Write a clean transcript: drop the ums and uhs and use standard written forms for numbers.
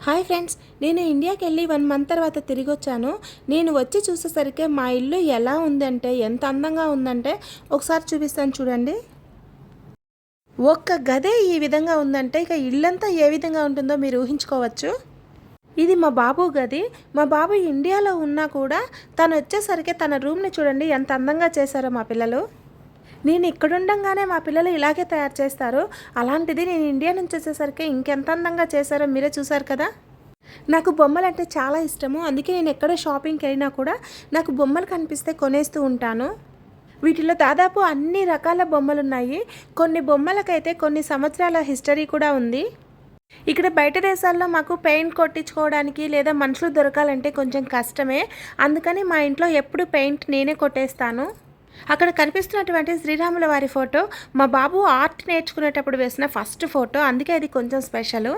Hi friends, నేను ఇండియాకి వెళ్ళి 1 మంత్ తర్వాత తిరిగి వచ్చాను. నేను వచ్చి చూసేసరికి మా ఇల్లు ఎలా ఉందంటే, ఎంత అందంగా ఉందంటే ఒకసారి చూపిస్తాను చూడండి. ఒక్క గదే ఈ విధంగా ఉందంటే ఇక ఇల్లంతా ఏ విధంగా ఉంటుందో మీరు ఊహించుకోవచ్చు. ఇది మా బాబు గది. మా బాబు ఇండియాలో ఉన్నా కూడా తను వచ్చేసరికి తన రూమ్ని చూడండి ఎంత అందంగా చేశారో మా పిల్లలు. నేను ఇక్కడుండగానే మా పిల్లలు ఇలాగే తయారు చేస్తారు. అలాంటిది నేను ఇండియా నుంచి వచ్చేసరికి ఇంకెంత అందంగా చేశారో మీరే చూసారు కదా. నాకు బొమ్మలు అంటే చాలా ఇష్టము. అందుకే నేను ఎక్కడ షాపింగ్కి వెళ్ళినా కూడా నాకు బొమ్మలు కనిపిస్తే కొనేస్తూ ఉంటాను. వీటిలో దాదాపు అన్ని రకాల బొమ్మలు ఉన్నాయి. కొన్ని బొమ్మలకైతే కొన్ని సంవత్సరాల హిస్టరీ కూడా ఉంది. ఇక్కడ బయట దేశాల్లో మాకు పెయింట్ కొట్టించుకోవడానికి లేదా మనుషులు దొరకాలంటే కొంచెం కష్టమే. అందుకని మా ఇంట్లో ఎప్పుడు పెయింట్ నేనే కొట్టేస్తాను. అక్కడ కనిపిస్తున్నటువంటి శ్రీరాముల వారి ఫోటో మా బాబు ఆర్ట్ నేర్చుకునేటప్పుడు వేసిన ఫస్ట్ ఫోటో, అందుకే అది కొంచెం స్పెషల్.